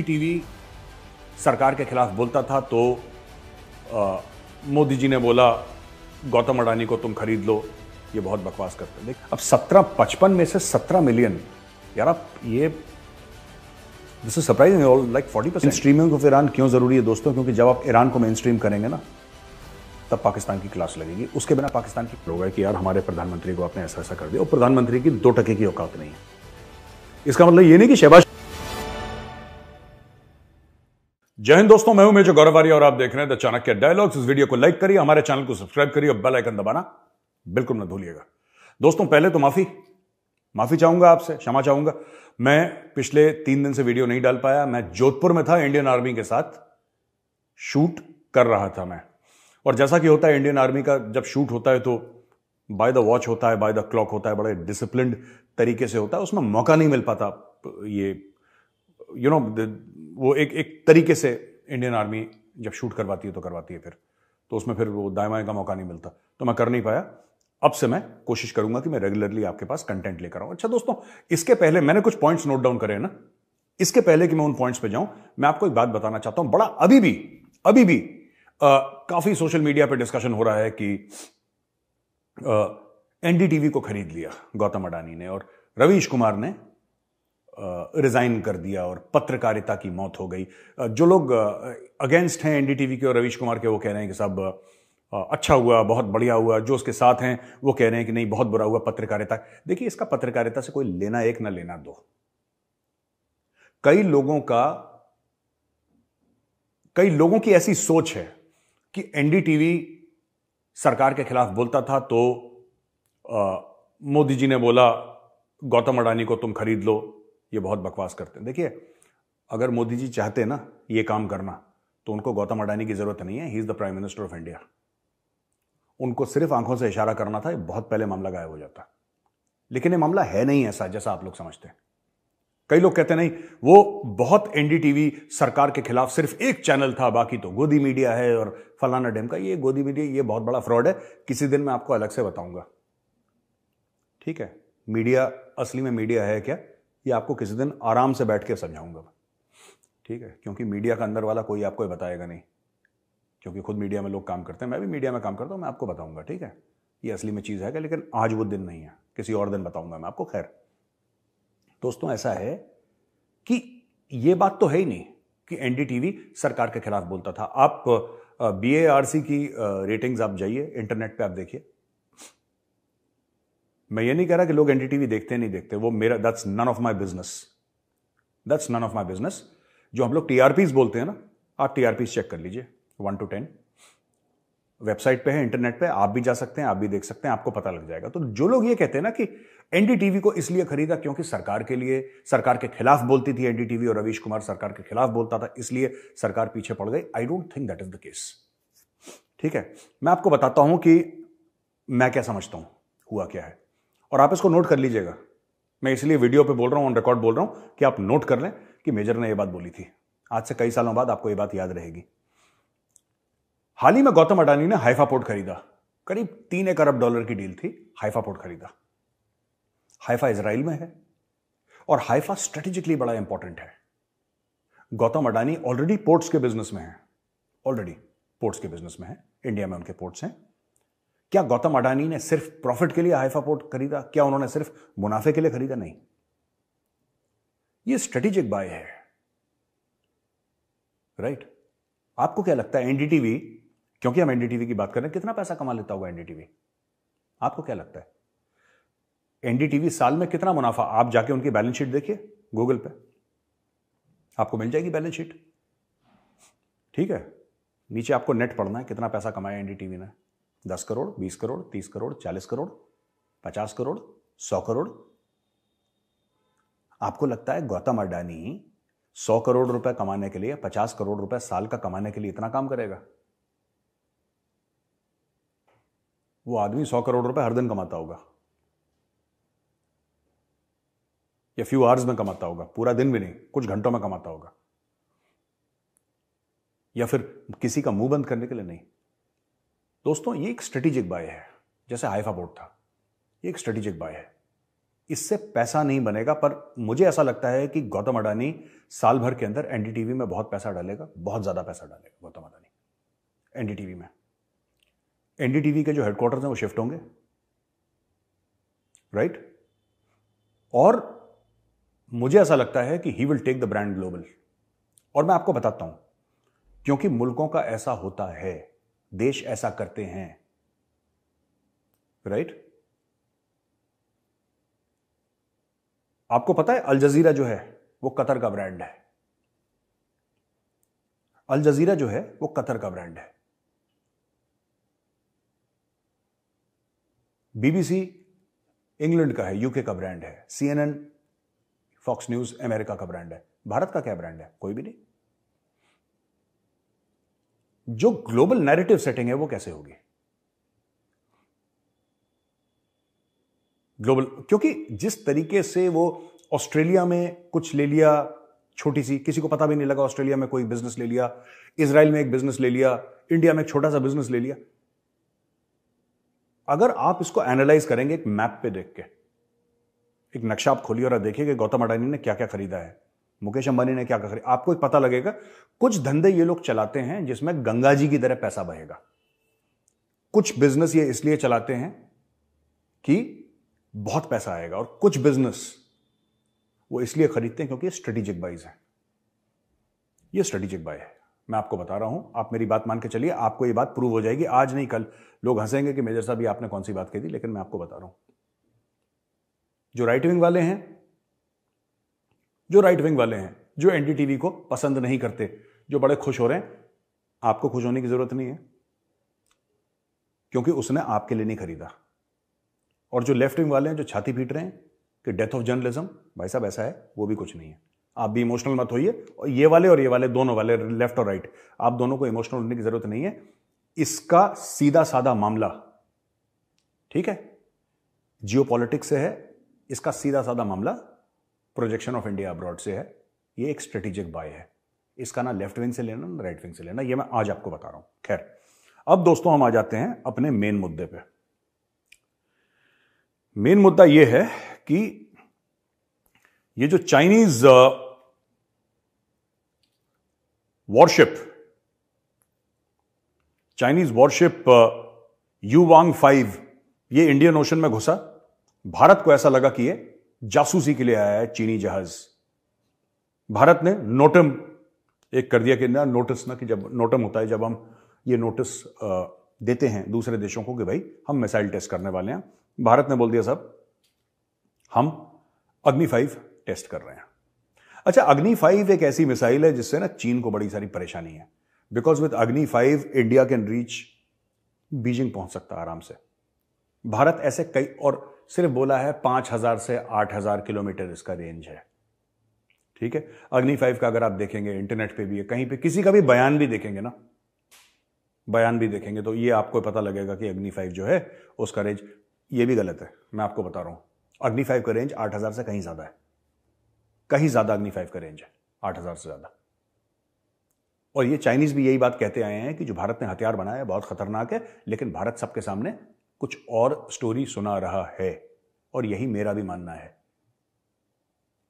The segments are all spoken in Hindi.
टीवी सरकार के खिलाफ बोलता था तो मोदी जी ने बोला गौतम अडानी को तुम खरीद लो, ये बहुत बकवास करते हैं। अब 1755 में से 17 मिलियन, यार आप ये this is surprising, like 40%। Streaming of Iran क्यों जरूरी है दोस्तों? क्योंकि जब आप ईरान को मेन स्ट्रीम करेंगे ना, तब पाकिस्तान की क्लास लगेगी। उसके बिना पाकिस्तान की लोग है कि यार हमारे प्रधानमंत्री को आपने ऐसा ऐसा कर दिया, और प्रधानमंत्री की 2% की औकात नहीं है। इसका मतलब ये नहीं कि शहबाज। जय हिंद दोस्तों, मैं हूं मेजर गौरव आर्य और आप देख रहे हैं द चाणक्य डायलॉग्स। इस वीडियो को लाइक करिए, हमारे चैनल को सब्सक्राइब करिए और बेल आइकन दबाना बिल्कुल न भूलिएगा। दोस्तों पहले तो माफी चाहूंगा आपसे, क्षमा चाहूंगा। मैं पिछले 3 दिन से वीडियो नहीं डाल पाया। मैं जोधपुर में था, इंडियन आर्मी के साथ शूट कर रहा था मैं। और जैसा कि होता है इंडियन आर्मी का, जब शूट होता है तो बाय द वॉच होता है, बाय द क्लॉक होता है, बड़े डिसिप्लिन्ड तरीके से होता है। उसमें मौका नहीं मिल पाता, ये वो एक तरीके से इंडियन आर्मी जब शूट करवाती है तो करवाती है, तो उसमें फिर वो दाएं बाएं का मौका नहीं मिलता, तो मैं कर नहीं पाया। अब से मैं कोशिश करूंगा कि मैं रेगुलरली आपके पास कंटेंट लेकर आऊं। अच्छा दोस्तों, इसके पहले मैंने कुछ पॉइंट्स नोट डाउन करे ना, इसके पहले कि मैं उन पॉइंट्स पे जाऊं, मैं आपको एक बात बताना चाहता हूं। बड़ा अभी भी काफी सोशल मीडिया पे डिस्कशन हो रहा है कि एनडीटीवी को खरीद लिया गौतम अडानी ने, और रवीश कुमार ने रिजाइन कर दिया और पत्रकारिता की मौत हो गई। जो लोग अगेंस्ट हैं एनडीटीवी के और रवीश कुमार के, वो कह रहे हैं कि सब अच्छा हुआ, बहुत बढ़िया हुआ। जो उसके साथ हैं वो कह रहे हैं कि नहीं, बहुत बुरा हुआ पत्रकारिता। देखिए, इसका पत्रकारिता से कोई लेना एक ना लेना दो। कई लोगों की ऐसी सोच है कि एनडीटीवी सरकार के खिलाफ बोलता था तो मोदी जी ने बोला गौतम अडानी को तुम खरीद लो, ये बहुत बकवास करते हैं। देखिए, अगर मोदी जी चाहते ना ये काम करना, तो उनको गौतम अडानी की जरूरत नहीं है। He is the prime minister of India. उनको सिर्फ आंखों से इशारा करना था, बहुत पहले मामला गायब हो जाता। लेकिन ये मामला है नहीं ऐसा जैसा आप लोग समझते हैं। कई लोग कहते नहीं, वो बहुत एनडीटीवी सरकार के खिलाफ सिर्फ एक चैनल था, बाकी तो गोदी मीडिया है और फलाना ढिमका। ये गोदी मीडिया, ये बहुत बड़ा फ्रॉड है। किसी दिन मैं आपको अलग से बताऊंगा, ठीक है? मीडिया असली में मीडिया है क्या, ये आपको किसी दिन आराम से बैठ के समझाऊंगा, ठीक है? क्योंकि मीडिया का अंदर वाला कोई आपको बताएगा नहीं, क्योंकि खुद मीडिया में लोग काम करते हैं, मैं भी मीडिया में काम करता हूं। मैं आपको बताऊंगा, ठीक है, ये असली में चीज है क्या। लेकिन आज वो दिन नहीं है, किसी और दिन बताऊंगा मैं आपको। खैर दोस्तों, ऐसा है कि ये बात तो है ही नहीं कि एनडीटीवी सरकार के खिलाफ बोलता था। आप बीएआरसी की रेटिंग्स आप जाइए, इंटरनेट पे आप देखिए। मैं ये नहीं कह रहा कि लोग एनडीटीवी देखते नहीं देखते, वो मेरा that's none of my business. जो हम लोग टीआरपीज बोलते हैं ना, आप टीआरपीज चेक कर लीजिए 1 to 10। वेबसाइट पे है, इंटरनेट पे आप भी जा सकते हैं, आप भी देख सकते हैं, आपको पता लग जाएगा। तो जो लोग ये कहते हैं ना कि एनडीटीवी को इसलिए खरीदा क्योंकि सरकार के खिलाफ बोलती थी एनडीटीवी, और रवीश कुमार सरकार के खिलाफ बोलता था, इसलिए सरकार पीछे पड़ गई, I don't think that is the case, ठीक है? मैं आपको बताता हूं कि मैं क्या समझता हूं हुआ क्या है, और आप इसको नोट कर लीजिएगा। मैं इसलिए वीडियो पे बोल रहा हूं, ऑन रिकॉर्ड बोल रहा हूं कि आप नोट कर लें कि मेजर ने यह बात बोली थी। आज से कई सालों बाद आपको यह बात याद रहेगी। हाल ही में गौतम अडानी ने हाइफा पोर्ट खरीदा। करीब $3 अरब की डील थी। हाइफा पोर्ट खरीदा। हाइफा इजराइल में है, और हाइफा स्ट्रेटेजिकली बड़ा इंपॉर्टेंट है। गौतम अडानी ऑलरेडी पोर्ट्स के बिजनेस में है, इंडिया में उनके पोर्ट्स हैं। क्या गौतम अडानी ने सिर्फ प्रॉफिट के लिए हाइफा पोर्ट खरीदा? क्या उन्होंने सिर्फ मुनाफे के लिए खरीदा? नहीं, यह स्ट्रेटेजिक बाय है, राइट? आपको क्या लगता है एनडीटीवी, क्योंकि हम एनडीटीवी की बात कर रहे हैं, कितना पैसा कमा लेता होगा एनडीटीवी? आपको क्या लगता है एनडीटीवी साल में कितना मुनाफा? आप जाके उनकी बैलेंस शीट देखिए गूगल पे, आपको मिल जाएगी बैलेंस शीट, ठीक है? नीचे आपको नेट पढ़ना है, कितना पैसा कमाया एनडीटीवी ने। 10 करोड़, 20 करोड़, 30 करोड़, 40 करोड़, 50 करोड़, 100 करोड़। आपको लगता है गौतम अडानी 100 करोड़ रुपए कमाने के लिए, 50 करोड़ रुपए साल का कमाने के लिए इतना काम करेगा? वो आदमी 100 करोड़ रुपए हर दिन कमाता होगा, या फ्यू आवर्स में कमाता होगा, पूरा दिन भी नहीं, कुछ घंटों में कमाता होगा, या फिर किसी का मुंह बंद करने के लिए नहीं। दोस्तों, ये एक स्ट्रेटेजिक बाय है, जैसे हाइफा पोर्ट था, ये एक स्ट्रेटेजिक बाय है। इससे पैसा नहीं बनेगा, पर मुझे ऐसा लगता है कि गौतम अडानी साल भर के अंदर एनडीटीवी में बहुत पैसा डालेगा, बहुत ज्यादा पैसा डालेगा गौतम अडानी एनडीटीवी में। एनडीटीवी के जो हेडक्वार्टर्स हैं वो शिफ्ट होंगे, राइट? और मुझे ऐसा लगता है कि he will take the brand global. और मैं आपको बताता हूं, क्योंकि मुल्कों का ऐसा होता है, देश ऐसा करते हैं, राइट? आपको पता है अल जजीरा जो है वो कतर का ब्रांड है। अल जजीरा जो है वो कतर का ब्रांड है। बीबीसी इंग्लैंड का है, यूके का ब्रांड है। सीएनएन, फॉक्स न्यूज अमेरिका का ब्रांड है। भारत का क्या ब्रांड है? कोई भी नहीं। जो ग्लोबल नैरेटिव सेटिंग है वो कैसे होगी ग्लोबल? क्योंकि जिस तरीके से वो ऑस्ट्रेलिया में कुछ ले लिया, छोटी सी, किसी को पता भी नहीं लगा, ऑस्ट्रेलिया में कोई बिजनेस ले लिया, इजराइल में एक बिजनेस ले लिया, इंडिया में एक छोटा सा बिजनेस ले लिया। अगर आप इसको एनालाइज करेंगे एक मैप पे देख के, एक नक्शा आप खोलिए और आप देखिए कि गौतम अडानी ने क्या क्या खरीदा है, मुकेश अंबानी ने क्या क्या खरीदा, आपको एक पता लगेगा कुछ धंधे ये लोग चलाते हैं जिसमें गंगा जी की तरह पैसा बहेगा। कुछ बिजनेस ये इसलिए चलाते हैं कि बहुत पैसा आएगा, और कुछ बिजनेस वो इसलिए खरीदते हैं क्योंकि ये स्ट्रेटेजिक बाइज है। ये स्ट्रेटेजिक बाय है, मैं आपको बता रहा हूं। आप मेरी बात मान के चलिए, आपको ये बात प्रूव हो जाएगी। आज नहीं कल लोग हंसेंगे कि मेजर साहब ये आपने कौन सी बात कही थी, लेकिन मैं आपको बता रहा हूं। जो राइट विंग वाले हैं, जो एनडीटीवी को पसंद नहीं करते, जो बड़े खुश हो रहे हैं, आपको खुश होने की जरूरत नहीं है, क्योंकि उसने आपके लिए नहीं खरीदा। और जो लेफ्ट विंग वाले हैं, जो छाती पीट रहे हैं कि डेथ ऑफ जर्नलिज्म, भाई साहब ऐसा है, वो भी कुछ नहीं है। आप भी इमोशनल मत होइए। और ये वाले दोनों वाले, लेफ्ट और राइट, आप दोनों को इमोशनल होने की जरूरत नहीं है। इसका सीधा साधा मामला, ठीक है, जियोपॉलिटिक्स से है। इसका सीधा साधा मामला प्रोजेक्शन ऑफ इंडिया अब्रॉड से है। ये एक स्ट्रेटेजिक बाय है। इसका ना लेफ्ट विंग से लेना ना राइट विंग से लेना, ये मैं आज आपको बता रहा हूं। खैर, अब दोस्तों हम आ जाते हैं अपने मेन मुद्दे पे। मेन मुद्दा यह है कि ये जो चाइनीज वॉरशिप युवांग 5 ये इंडियन ओशन में घुसा। भारत को ऐसा लगा कि ये जासूसी के लिए आया है चीनी जहाज। भारत ने नोटम एक कर दिया कि ना, नोटिस ना, कि जब नोटम होता है, जब हम ये नोटिस देते हैं दूसरे देशों को कि भाई हम मिसाइल टेस्ट करने वाले हैं, भारत ने बोल दिया साहब हम अग्नि 5 टेस्ट कर रहे हैं। अच्छा, अग्नि 5 एक ऐसी मिसाइल है जिससे ना चीन को बड़ी सारी परेशानी है, बिकॉज विद अग्नि 5 इंडिया कैन रीच बीजिंग, पहुंच सकता है आराम से। भारत ऐसे कई, और सिर्फ बोला है 5000 से 8000 किलोमीटर इसका रेंज है, ठीक है। अग्नि 5 का अगर आप देखेंगे, इंटरनेट पे भी है, कहीं पे किसी का भी बयान भी देखेंगे ना, तो ये आपको पता लगेगा कि अग्नि 5 जो है उसका रेंज, ये भी गलत है, मैं आपको बता रहा हूं। अग्नि 5 का रेंज 8000 से कहीं ज्यादा है, कहीं ज्यादा अग्नि 5 का रेंज है, 8000 से ज्यादा। और ये चाइनीज भी यही बात कहते आए हैं कि जो भारत ने हथियार बनाया है बहुत खतरनाक है, लेकिन भारत सबके सामने कुछ और स्टोरी सुना रहा है, और यही मेरा भी मानना है।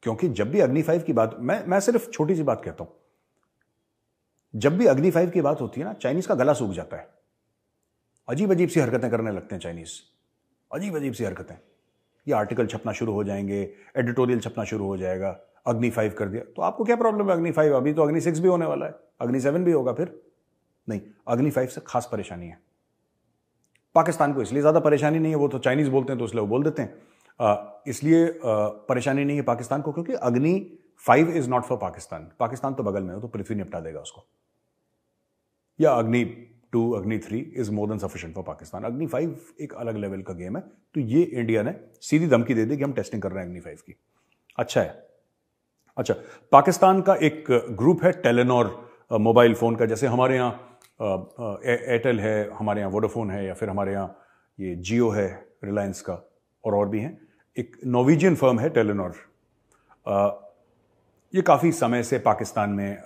क्योंकि जब भी अग्नि 5 की बात, मैं सिर्फ छोटी सी बात कहता हूं, जब भी अग्नि 5 की बात होती है ना, चाइनीज का गला सूख जाता है। अजीब अजीब सी हरकतें करने लगते हैं चाइनीज, अजीब अजीब सी हरकतें। ये आर्टिकल छपना शुरू हो जाएंगे, एडिटोरियल छपना शुरू हो जाएगा, अग्नि 5 कर दिया, तो आपको क्या प्रॉब्लम है अग्नि 5? अभी तो अग्नि 6 भी होने वाला है, अग्नि 7 भी होगा फिर। नहीं, अग्नि 5 से खास परेशानी है। पाकिस्तान को इसलिए ज्यादा परेशानी नहीं है, वो तो चाइनीज बोलते हैं तो इसलिए वो बोल देते हैं, इसलिए परेशानी नहीं है पाकिस्तान को, क्योंकि अग्नि 5 is not for Pakistan. Pakistan तो बगल में हो, तो पृथ्वी निपटा देगा उसको। या अग्नि 2, अग्नि 3 is more than sufficient for Pakistan. अग्नि 5 एक अलग लेवल का गेम है, तो ये इंडिया ने सीधी धमकी दे दी कि हम टेस्टिंग कर रहे हैं अग्नि 5 की। अच्छा है। अच्छा, पाकिस्तान का एक ग्रुप है टेलीनॉर मोबाइल फोन का, जैसे हमारे यहाँ एयरटेल है, हमारे यहाँ वोडाफोन है, या फिर हमारे यहाँ ये जियो है रिलायंस का, और भी हैं। एक नॉर्वेजियन फर्म है टेलीनॉर, ये काफ़ी समय से पाकिस्तान में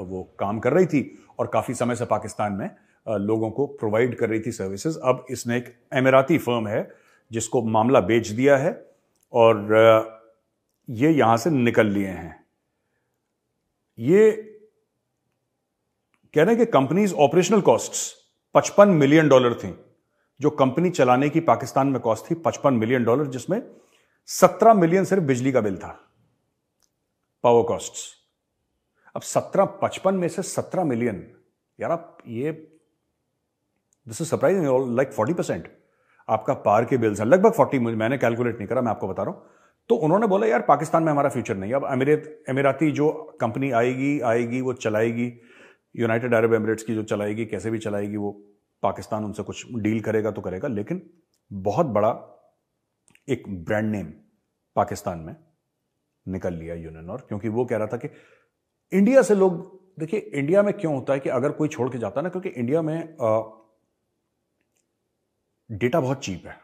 वो काम कर रही थी, और काफ़ी समय से पाकिस्तान में लोगों को प्रोवाइड कर रही थी सर्विसेज। अब इसने एक अमीराती फर्म है जिसको मामला बेच दिया है, और ये यहां से निकल लिए हैं। ये कह रहे हैं कि कंपनीज ऑपरेशनल कॉस्ट्स $55 मिलियन थी। जो कंपनी चलाने की पाकिस्तान में कॉस्ट थी $55 मिलियन, जिसमें 17 मिलियन सिर्फ बिजली का बिल था, पावर कॉस्ट्स। अब 55 में से 17 मिलियन, यार आप ये, दिस इज सरप्राइजिंग, लाइक 40% आपका पावर के बिल्स हैं, लगभग 40, मैंने कैलकुलेट नहीं करा, मैं आपको बता रहा हूं। तो उन्होंने बोला यार पाकिस्तान में हमारा फ्यूचर नहीं है। अब अमीराती जो कंपनी आएगी वो चलाएगी, यूनाइटेड अरब एमिरेट्स की जो चलाएगी, कैसे भी चलाएगी, वो पाकिस्तान उनसे कुछ डील करेगा तो करेगा, लेकिन बहुत बड़ा एक ब्रांड नेम पाकिस्तान में निकल लिया यूनिनॉर, क्योंकि वो कह रहा था कि इंडिया से लोग, देखिए इंडिया में क्यों होता है कि अगर कोई छोड़ के जाता है ना, क्योंकि इंडिया में डेटा बहुत चीप है,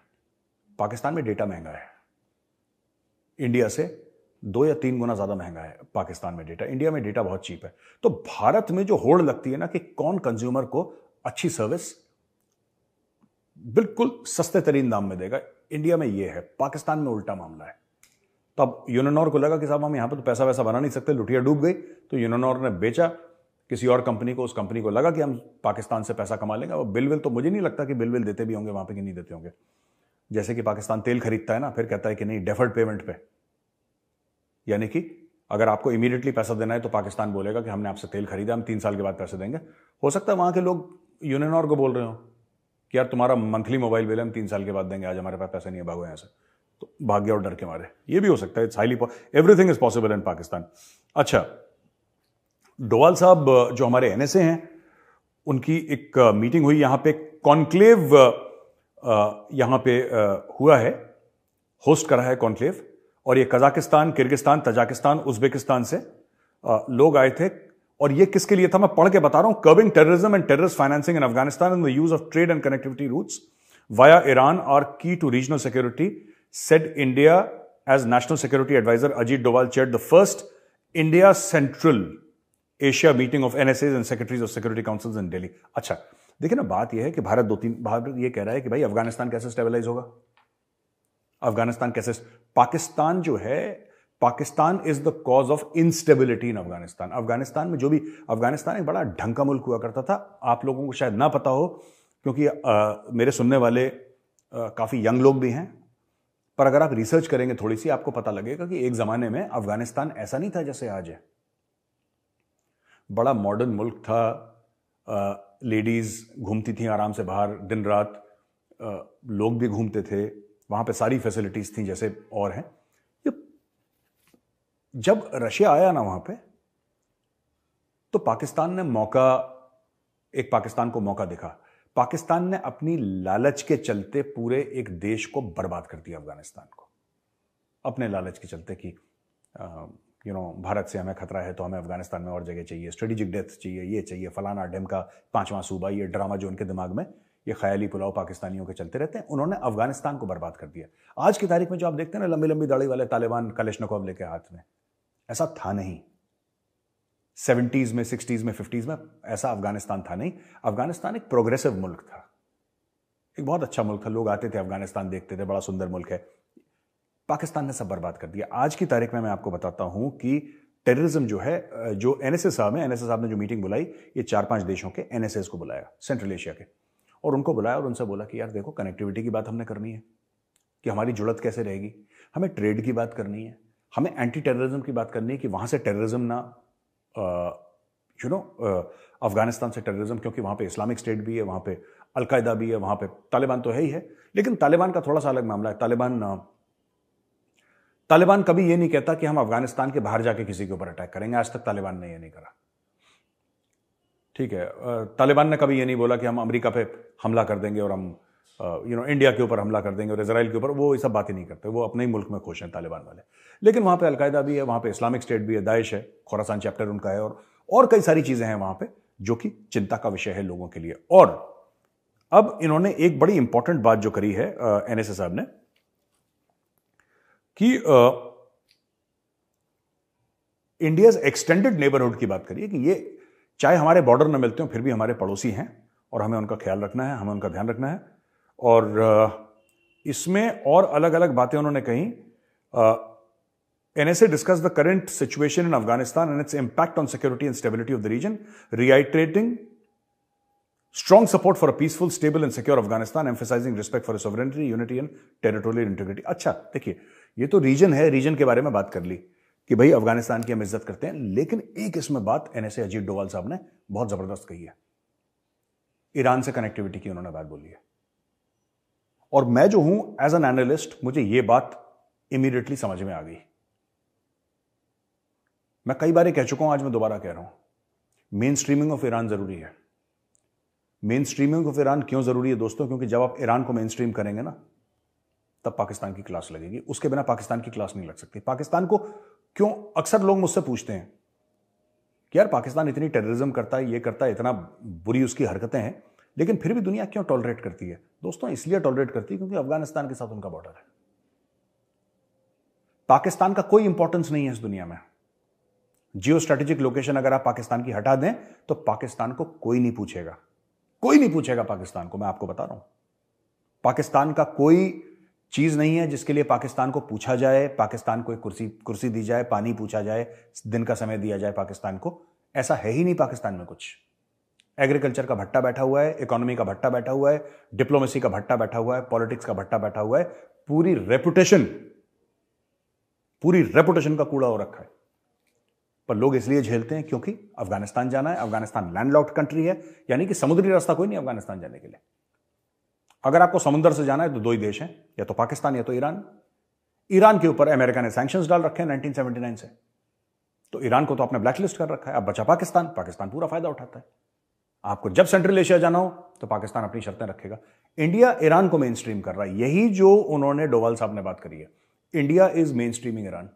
पाकिस्तान में डेटा महंगा है, इंडिया से 2 या 3 गुना ज्यादा महंगा है पाकिस्तान में डेटा, इंडिया में डेटा बहुत चीप है। तो भारत में जो होड़ लगती है ना कि कौन कंज्यूमर को अच्छी सर्विस बिल्कुल सस्ते तरीन दाम में देगा, इंडिया में यह है, पाकिस्तान में उल्टा मामला है। तो अब यूनिनॉर को लगा कि साहब हम यहां पर तो पैसा वैसा बना नहीं सकते, लुटिया डूब गई, तो यूनिनॉर ने बेचा किसी और कंपनी को, उस कंपनी को लगा कि हम पाकिस्तान से पैसा कमा लेंगे। और बिल तो मुझे नहीं लगता कि बिल देते भी होंगे वहां पे कि नहीं देते होंगे। जैसे कि पाकिस्तान तेल खरीदता है ना, फिर कहता है कि नहीं डेफर्ड पेमेंट पे, यानी कि अगर आपको इमीडिएटली पैसा देना है तो पाकिस्तान बोलेगा कि हमने आपसे तेल खरीदा, हम 3 साल के बाद पैसे देंगे। हो सकता है वहां के लोग यूनिनॉर को बोल रहे हो कि यार तुम्हारा मंथली मोबाइल बिल हम 3 साल के बाद देंगे, आज हमारे पास पैसे नहीं है, भागो यहां से। तो भाग गया और डर के मारे, ये भी हो सकता है। It's highly, everything is possible in Pakistan. अच्छा, डोवाल साहब जो हमारे एनएसए हैं, उनकी एक मीटिंग हुई, यहां पे कॉन्क्लेव यहां पे हुआ है, होस्ट करा है कॉन्क्लेव, और ये कजाकिस्तान, किर्गिस्तान, तजाकिस्तान, उज्बेकिस्तान से लोग आए थे। और ये किसके लिए था मैं पढ़ के बता रहा हूं। Curbing terrorism and terrorist financing in Afghanistan and the use of trade and connectivity routes via Iran are key to regional security, said India as National Security Advisor Ajit Doval chaired the first India Central Asia meeting of NSAs and Secretaries of Security Councils in Delhi। अच्छा, देखिए ना, बात यह है कि भारत ये कह रहा है कि भाई अफगानिस्तान कैसे स्टेबलाइज होगा, अफगानिस्तान कैसे, पाकिस्तान जो है, Pakistan is the cause of instability in Afghanistan. Afghanistan में जो भी, अफगानिस्तान एक बड़ा ढंग का मुल्क हुआ करता था, आप लोगों को शायद ना पता हो, क्योंकि मेरे सुनने वाले काफी यंग लोग भी हैं, पर अगर आप रिसर्च करेंगे थोड़ी सी, आपको पता लगेगा कि एक जमाने में अफगानिस्तान ऐसा नहीं था जैसे आज है। बड़ा मॉडर्न मुल्क था, लेडीज घूमती थी आराम से बाहर दिन रात, लोग भी घूमते थे, वहां पे सारी फैसिलिटीज थी जैसे और हैं। जब रशिया आया ना वहां पे, तो पाकिस्तान ने पाकिस्तान को मौका दिखा। पाकिस्तान ने अपनी लालच के चलते पूरे एक देश को बर्बाद कर दिया, अफगानिस्तान को, अपने लालच के चलते कि भारत से हमें खतरा है तो हमें अफगानिस्तान में और जगह चाहिए, स्ट्रेटेजिक डेथ चाहिए, ये चाहिए, फलाना ढिमका 5वां सूबा, ये ड्रामा जो उनके दिमाग में, ये ख्याली पुलाव पाकिस्तानियों के चलते रहते हैं। उन्होंने अफगानिस्तान को बर्बाद कर दिया। आज की तारीख में जो आप देखते हैं ना, लंबी लंबी दाढ़ी वाले तालिबान कलिश्निकोव लेके हाथ में, ऐसा था नहीं। 70s में, 60s में, 50s में ऐसा अफगानिस्तान था नहीं। अफगानिस्तान एक प्रोग्रेसिव मुल्क था, एक बहुत अच्छा मुल्क था, लोग आते थे अफगानिस्तान देखते थे, बड़ा सुंदर मुल्क है। पाकिस्तान ने सब बर्बाद कर दिया। आज की तारीख में मैं आपको बताता हूं कि टेररिज्म जो है, जो एनएसए साहब ने जो मीटिंग बुलाई, ये 4-5 देशों के एनएसएस को बुलाया, सेंट्रल एशिया के, और उनको बुलाया और उनसे बोला कि यार देखो, कनेक्टिविटी की बात हमने करनी है कि हमारी जुड़त कैसे रहेगी, हमें ट्रेड की बात करनी है, हमें एंटी टेररिज्म की बात करनी है कि वहां से टेररिज्म ना, अफगानिस्तान से टेररिज्म, क्योंकि वहां पे इस्लामिक स्टेट भी है, वहां पे अलकायदा भी है, वहां पे तालिबान तो है ही है, लेकिन तालिबान का थोड़ा सा अलग मामला है। तालिबान कभी ये नहीं कहता कि हम अफगानिस्तान के बाहर जाके किसी के ऊपर अटैक करेंगे, आज तक तालिबान ने ये नहीं करा। ठीक है, तालिबान ने कभी ये नहीं बोला कि हम अमेरिका पे हमला कर देंगे और हम इंडिया के ऊपर हमला कर देंगे और इजराइल के ऊपर, वो ये सब बातें नहीं करते, वो अपने ही मुल्क में खुश हैं तालिबान वाले। लेकिन वहां पे अलकायदा भी है, वहां पे इस्लामिक स्टेट भी है, दाइश है, खोरासान चैप्टर उनका है, और कई सारी चीजें हैं वहां पे जो कि चिंता का विषय है लोगों के लिए। और अब इन्होंने एक बड़ी इंपॉर्टेंट बात जो करी है एनएसए साहब ने, कि इंडियाज एक्सटेंडेड नेबरहुड की बात करिए, कि ये चाहे हमारे बॉर्डर न मिलते हो फिर भी हमारे पड़ोसी हैं और हमें उनका ख्याल रखना है, हमें उनका ध्यान रखना है। और इसमें और अलग अलग बातें उन्होंने कही। NSA discussed the current situation in Afghanistan and its impact on security and stability of the region, reiterating strong support for a peaceful, stable and secure Afghanistan, emphasizing respect for sovereignty, unity and territorial integrity. अच्छा देखिए, ये तो रीजन है, रीजन के बारे में बात कर ली कि भाई अफगानिस्तान की हम इज्जत करते हैं, लेकिन एक इसमें बात NSA अजीत डोवाल साहब ने बहुत जबरदस्त कही है। ईरान से कनेक्टिविटी की उन्होंने बात बोली है, और मैं जो हूं एज एन एनालिस्ट, मुझे यह बात इमीडिएटली समझ में आ गई। मैं कई बार कह चुका हूं, आज मैं दोबारा कह रहा हूं, मेन स्ट्रीमिंग ऑफ ईरान जरूरी है। मेन स्ट्रीमिंग ऑफ ईरान क्यों जरूरी है दोस्तों? क्योंकि जब आप ईरान को मेन स्ट्रीम करेंगे ना, तब पाकिस्तान की क्लास लगेगी। उसके बिना पाकिस्तान की क्लास नहीं लग सकती। पाकिस्तान को क्यों, अक्सर लोग मुझसे पूछते हैं कि यार पाकिस्तान इतनी टेररिज्म करता है, ये करता है, इतना बुरी उसकी हरकतें हैं, लेकिन फिर भी दुनिया क्यों टॉलरेट करती है? दोस्तों इसलिए टॉलरेट करती है क्योंकि अफगानिस्तान के साथ उनका बॉर्डर है। पाकिस्तान का कोई इंपॉर्टेंस नहीं है इस दुनिया में। जियो स्ट्रेटेजिक लोकेशन अगर आप पाकिस्तान की हटा दें तो पाकिस्तान को कोई नहीं पूछेगा, कोई नहीं पूछेगा पाकिस्तान को। मैं आपको बता रहा हूं, पाकिस्तान का कोई चीज नहीं है जिसके लिए पाकिस्तान को पूछा जाए, पाकिस्तान को एक कुर्सी दी जाए, पानी पूछा जाए, दिन का समय दिया जाए पाकिस्तान को। ऐसा है ही नहीं पाकिस्तान में कुछ। एग्रीकल्चर का भट्टा बैठा हुआ है, इकोनॉमी का भट्टा बैठा हुआ है, डिप्लोमेसी का भट्टा बैठा हुआ है, पॉलिटिक्स का भट्टा बैठा हुआ है। पूरी रेपुटेशन का कूड़ा हो रखा है। पर लोग इसलिए झेलते हैं क्योंकि अफगानिस्तान जाना है। अफगानिस्तान लैंडलॉक्ड कंट्री है, यानी कि समुद्री रास्ता कोई नहीं अफगानिस्तान जाने के लिए। अगर आपको समुद्र से जाना है तो दो ही देश हैं, या तो पाकिस्तान या तो ईरान। ईरान के ऊपर अमेरिका ने सैंक्शंस डाल रखे हैं 1979 से, तो ईरान को तो आपने ब्लैकलिस्ट कर रखा है। अब बचा पाकिस्तान, पाकिस्तान पूरा फायदा उठाता है। आपको जब सेंट्रल एशिया जाना हो तो पाकिस्तान अपनी शर्तें रखेगा। इंडिया ईरान को मेन स्ट्रीम कर रहा है, यही जो उन्होंने डोवाल साहब ने बात करी है। India is main streaming Iran.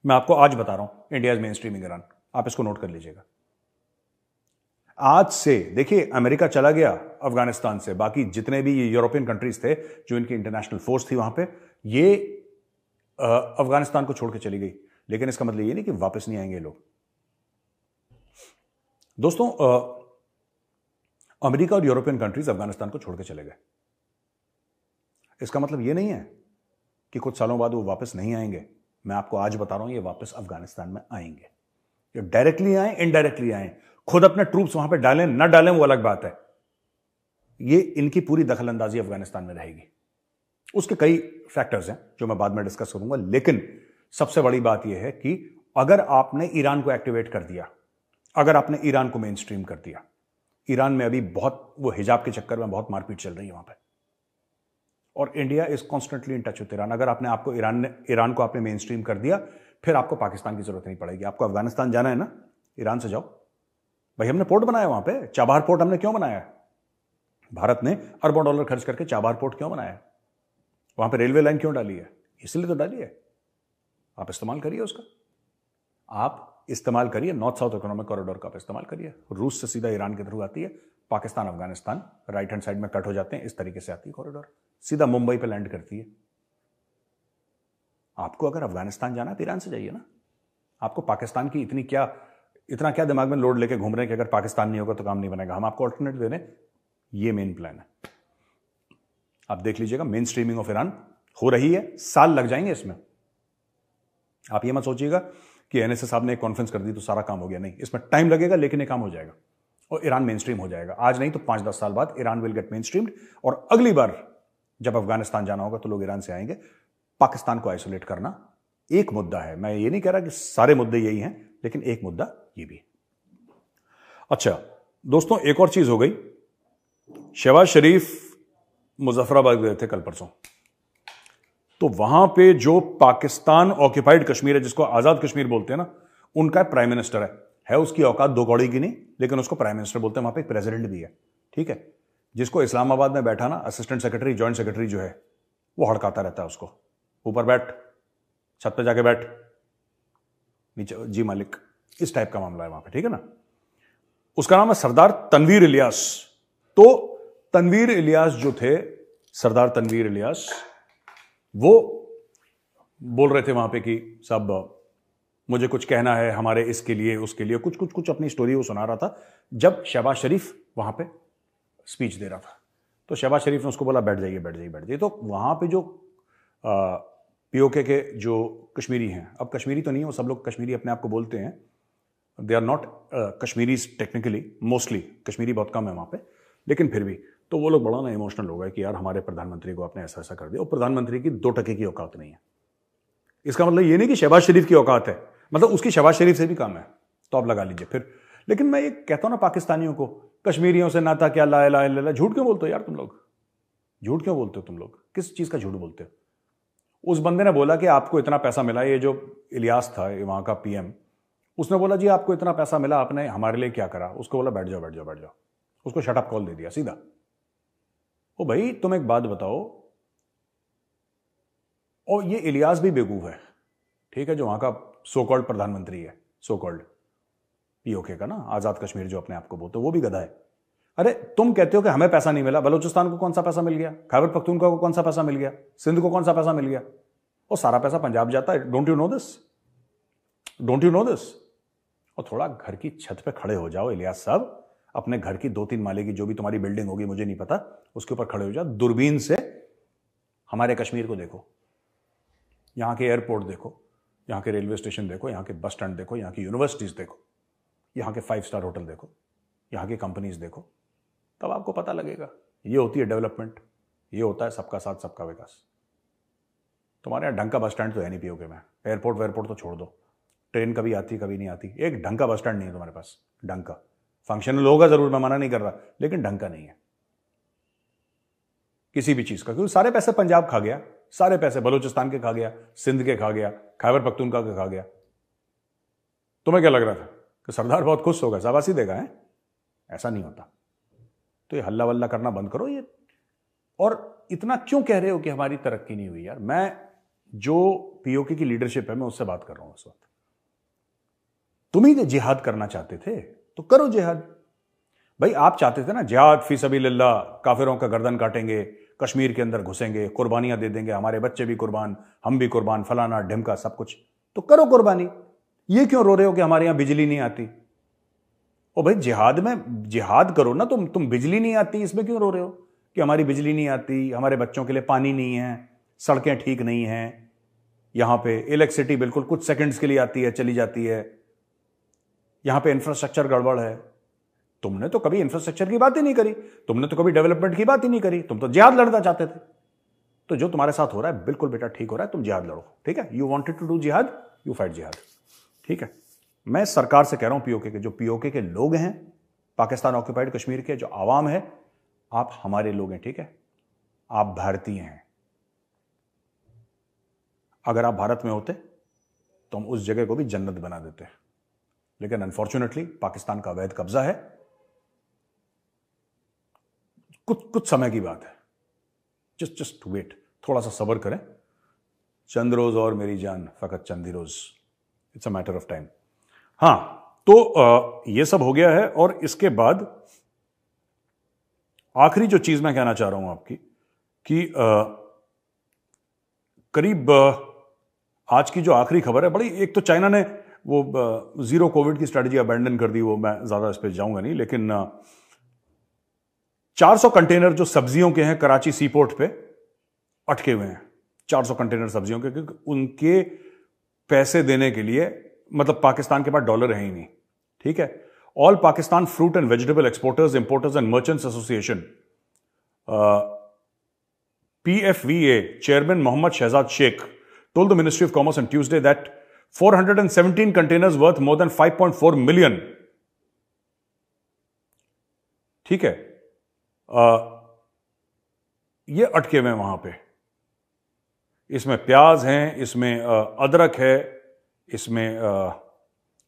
मैं आपको आज बता रहा हूं, India is main streaming Iran. आप इसको नोट कर लीजिएगा। आज से देखिए, अमेरिका चला गया अफगानिस्तान से, बाकी जितने भी यूरोपियन कंट्रीज थे जो इनकी इंटरनेशनल फोर्स थी वहां पे, ये अफगानिस्तान को छोड़ के चली गई। लेकिन इसका मतलब ये नहीं कि वापस नहीं आएंगे लोग। दोस्तों, अमेरिका और यूरोपियन कंट्रीज अफगानिस्तान को छोड़ के चले गए। इसका मतलब ये नहीं है कि कुछ सालों बाद वो वापस नहीं आएंगे। मैं आपको आज बता रहा हूं, ये वापस अफगानिस्तान में आएंगे। ये डायरेक्टली आए, इनडायरेक्टली आए, खुद अपने ट्रूप्स वहां पे डालें ना डालें वो अलग बात है। ये इनकी पूरी दखलंदाजी अफगानिस्तान में रहेगी। उसके कई फैक्टर्स हैं जो मैं बाद में डिस्कस करूंगा, लेकिन सबसे बड़ी बात यह है कि अगर आपने ईरान को एक्टिवेट कर दिया, अगर आपने ईरान को मेन स्ट्रीम कर दिया, ईरान में अभी बहुत वो हिजाब के चक्कर में बहुत मारपीट चल रही है वहां पर, और India is constantly in touch with Iran. अगर आपने आपको ईरान को आपने मेन स्ट्रीम कर दिया, फिर आपको पाकिस्तान की जरूरत नहीं पड़ेगी। आपको अफगानिस्तान जाना है ना, ईरान से जाओ। भाई हमने पोर्ट बनाया वहां पे, चाबहार पोर्ट हमने क्यों बनाया? भारत ने अरबों डॉलर खर्च करके चाबहार पोर्ट क्यों बनाया? वहां पे रेलवे लाइन क्यों डाली है? इसलिए तो डाली है। आप इस्तेमाल करिए उसका, आप इस्तेमाल करिए। नॉर्थ साउथ इकोनॉमिक कॉरिडोर का आप इस्तेमाल करिए। रूस से सीधा ईरान के थ्रू आती है, Pakistan Afghanistan right hand side में कट हो जाते हैं, इस तरीके से आती है कॉरिडोर, सीधा मुंबई पे लैंड करती है। आपको अगर अफगानिस्तान जाना है तो ईरान से जाइए ना। आपको पाकिस्तान की इतना क्या दिमाग में लोड लेके घूम रहे हैं कि अगर पाकिस्तान नहीं होगा तो काम नहीं बनेगा। हम आपको ऑल्टरनेटिव दे रहे हैं, ये मेन प्लान है। आप देख लीजिएगा, मेन स्ट्रीमिंग ऑफ ईरान हो रही है, साल लग जाएंगे इसमें। आप ये मत सोचिएगा कि एनएसए साहब ने एक कॉन्फ्रेंस कर दी तो सारा काम हो गया। नहीं, इसमें टाइम लगेगा, लेकिन ये काम हो जाएगा और ईरान मेन स्ट्रीम हो जाएगा। आज नहीं तो 5-10 साल बाद Iran will get main streamed, और अगली बार जब अफगानिस्तान जाना होगा तो लोग ईरान से आएंगे। पाकिस्तान को आइसोलेट करना एक मुद्दा है। मैं ये नहीं कह रहा कि सारे मुद्दे यही हैं, लेकिन एक मुद्दा ये भी। अच्छा दोस्तों, एक और चीज हो गई। शहबाज शरीफ मुजफ्फराबाद गए थे कल परसों, तो वहां पे जो पाकिस्तान ऑक्यूपाइड कश्मीर है, जिसको आजाद कश्मीर बोलते हैं ना, उनका प्राइम मिनिस्टर है उसकी औकात दो कौड़ी की नहीं, लेकिन उसको प्राइम मिनिस्टर बोलते हैं। वहां पे एक प्रेसिडेंट भी है, ठीक है, जिसको इस्लामाबाद में बैठा ना असिस्टेंट सेक्रेटरी, जॉइंट सेक्रेटरी जो है, वो हड़काता रहता है उसको, ऊपर बैठ, छत पे जाके बैठ, नीचे जी मालिक, इस टाइप का मामला है वहां पे, ठीक है ना। उसका नाम है सरदार तनवीर इलियास। तो तनवीर इलियास जो थे, सरदार तनवीर इलियास, वो बोल रहे थे वहां पे कि साहब मुझे कुछ कहना है हमारे इसके लिए उसके लिए, कुछ अपनी स्टोरी वो सुना रहा था जब शहबाज शरीफ वहां पे स्पीच दे रहा था। तो शहबाज शरीफ ने उसको बोला बैठ जाइए बैठ जाइए बैठ जाइए। तो वहां पे जो पीओके के जो कश्मीरी हैं, अब कश्मीरी तो नहीं है, वो सब लोग कश्मीरी अपने आप को बोलते हैं, they are not Kashmiris technically, mostly Kashmiri बहुत कम है वहाँ पे, लेकिन फिर भी तो वो लोग बड़ा ना इमोशनल हो गए कि यार हमारे प्रधानमंत्री को आपने ऐसा ऐसा कर दिया, और प्रधानमंत्री की 2% की औकात नहीं है। इसका मतलब ये नहीं कि शहबाज शरीफ की औकात है, मतलब उसकी शहबाज शरीफ से भी कम है, तो आप लगा लीजिए फिर। लेकिन मैं ये कहता हूं ना पाकिस्तानियों को, कश्मीरियों से नाता क्या, ला इलाहा इल्लल्लाह, झूठ क्यों बोलते हो यार तुम लोग? झूठ क्यों बोलते हो तुम लोग? किस चीज का झूठ बोलते हो? उस बंदे ने बोला कि आपको इतना पैसा मिला, ये जो इलियास था वहां का पीएम, उसने बोला जी आपको इतना पैसा मिला, आपने हमारे लिए क्या करा? उसको बोला बैठ जाओ बैठ जाओ बैठ जाओ, उसको शट अप कॉल दे दिया सीधा। ओ भाई तुम एक बात बताओ, और ये इलियास भी बेवकूफ है, ठीक है, जो वहां का सो कॉल्ड प्रधानमंत्री है, सो कॉल्ड पीओके का ना, आजाद कश्मीर जो अपने आप को बोलते, वो भी गधा है। अरे तुम कहते हो कि हमें पैसा नहीं मिला, बलूचिस्तान को कौन सा पैसा मिल गया? खैबर पख्तूनख्वा को कौन सा पैसा मिल गया? सिंध को कौन सा पैसा मिल गया? और सारा पैसा पंजाब जाता है। Don't you know this? Don't you know this? और थोड़ा घर की छत पे खड़े हो जाओ इलियास साहब, अपने घर की 2-3 माले की जो भी तुम्हारी बिल्डिंग होगी मुझे नहीं पता, उसके ऊपर खड़े हो जाओ, दूरबीन से हमारे कश्मीर को देखो, यहां के एयरपोर्ट देखो, यहां के रेलवे स्टेशन देखो, यहां के बस स्टैंड देखो, यहां की यूनिवर्सिटीज देखो, यहां के 5 स्टार होटल देखो, यहां की कंपनीज देखो, तब आपको पता लगेगा। ये होती है डेवलपमेंट, ये होता है सबका साथ सबका विकास। तुम्हारे यहाँ ढंग का बस स्टैंड तो है नहीं पीओके में, एयरपोर्ट वेयरपोर्ट तो छोड़ दो, ट्रेन कभी आती कभी नहीं आती, एक ढंग का बस स्टैंड नहीं है तुम्हारे पास, ढंग का। फंक्शनल होगा जरूर, मैं मना नहीं कर रहा, लेकिन ढंग का नहीं है किसी भी चीज का, क्योंकि सारे पैसे पंजाब खा गया, सारे पैसे बलूचिस्तान के खा गया, सिंध के खा गया, खैबर पख्तूनख्वा के खा गया। तुम्हें क्या लग रहा था कि सरदार बहुत खुश होगा, शाबाशी देगा? है ऐसा नहीं होता। तो ये हल्ला वल्ला करना बंद करो ये। और इतना क्यों कह रहे हो कि हमारी तरक्की नहीं हुई? यार मैं जो पीओके की लीडरशिप है मैं उससे बात कर रहा हूं इस वक्त। तुम ही जिहाद करना चाहते थे तो करो जिहाद। भाई आप चाहते थे ना जिहाद फी सबीलिल्लाह, काफिरों का गर्दन काटेंगे, कश्मीर के अंदर घुसेंगे, कुर्बानियां दे देंगे, हमारे बच्चे भी कुर्बान, हम भी कुर्बान, फलाना ढिमका सब कुछ, तो करो कुर्बानी। ये क्यों रो रहे हो कि हमारे यहां बिजली नहीं आती? ओ भाई जिहाद में जिहाद करो ना, तुम बिजली नहीं आती इसमें क्यों रो रहे हो कि हमारी बिजली नहीं आती, हमारे बच्चों के लिए पानी नहीं है, सड़कें ठीक नहीं है, यहां पे इलेक्ट्रिसिटी बिल्कुल कुछ सेकंड्स के लिए आती है चली जाती है, यहां पे इंफ्रास्ट्रक्चर गड़बड़ है। तुमने तो कभी इंफ्रास्ट्रक्चर की बात ही नहीं करी, तुमने तो कभी डेवलपमेंट की बात ही नहीं करी, तुम तो जिहाद लड़ना चाहते थे। तो जो तुम्हारे साथ हो रहा है बिल्कुल बेटा ठीक हो रहा है, तुम जिहाद लड़ो, ठीक है? यू वांटेड टू डू जिहाद, यू फाइट जिहाद, ठीक है? मैं सरकार से कह रहा हूं पीओके के, जो पीओके के लोग हैं, पाकिस्तान ऑक्यूपाइड कश्मीर के जो आवाम है, आप हमारे लोग हैं, ठीक है? आप भारतीय हैं। अगर आप भारत में होते तो हम उस जगह को भी जन्नत बना देते, लेकिन अनफॉर्चुनेटली पाकिस्तान का अवैध कब्जा है। कुछ समय की बात है, जस्ट वेट, थोड़ा सा सब्र करें, चंद रोज और मेरी जान, फकत चंद ही रोज, it's a matter of time. हां, तो ये सब हो गया है। और इसके बाद आखिरी जो चीज मैं कहना चाह रहा हूं आपकी कि करीब आज की जो आखिरी खबर है बड़ी, एक तो चाइना ने वो जीरो कोविड की स्ट्रेटजी अबैंडन कर दी, वो मैं ज्यादा इस पर जाऊंगा नहीं, लेकिन 400 कंटेनर जो सब्जियों के हैं कराची सी पोर्ट पे अटके हुए हैं, 400 कंटेनर सब्जियों के, क्योंकि उनके पैसे देने के लिए, मतलब पाकिस्तान के पास डॉलर है ही नहीं, ठीक है? All Pakistan fruit and vegetable exporters, importers and merchants association, PFVA chairman Mohammad Shehzad Sheikh told the Ministry of Commerce on Tuesday that 417 containers worth more than 5.4 million, ठीक है, ये अटके हुए हैं वहां पे। इसमें प्याज हैं, इसमें अदरक है, इसमें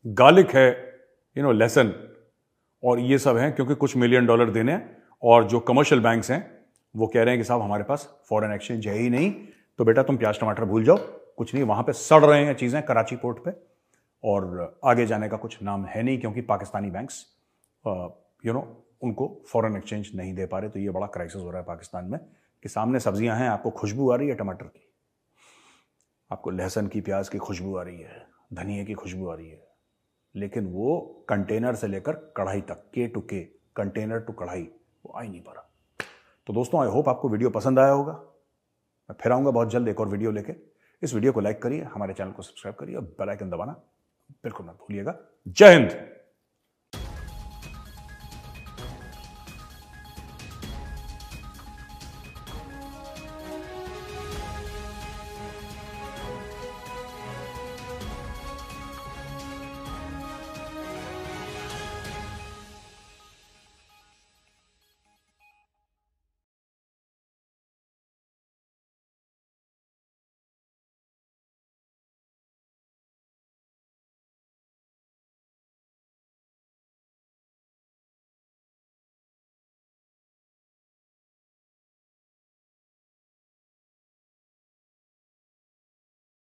गार्लिक है, लहसुन, और ये सब हैं क्योंकि कुछ $1 मिलियन देने हैं। और जो कमर्शियल बैंक्स हैं वो कह रहे हैं कि साहब हमारे पास फॉरेन एक्सचेंज है ही नहीं, तो बेटा तुम प्याज टमाटर भूल जाओ, कुछ नहीं, वहां पे सड़ रहे हैं चीजें कराची पोर्ट पे, और आगे जाने का कुछ नाम है नहीं, क्योंकि पाकिस्तानी बैंक्स उनको फॉरेन एक्सचेंज नहीं दे पा रहे। तो ये बड़ा क्राइसिस हो रहा है पाकिस्तान में कि सामने सब्जियां हैं, आपको खुशबू आ रही है टमाटर की, आपको लहसुन की, प्याज की खुशबू आ रही है, धनिए की खुशबू आ रही है, लेकिन वो कंटेनर से लेकर कढ़ाई तक, के टू के, कंटेनर टू कढ़ाई, वो आ ही नहीं पा रहा। तो दोस्तों आई होप आपको वीडियो पसंद आया होगा। मैं फिर आऊंगा बहुत जल्द एक और वीडियो लेके। इस वीडियो को लाइक करिए, हमारे चैनल को सब्सक्राइब करिए और बेल आइकन दबाना बिल्कुल मत भूलिएगा। जय हिंद।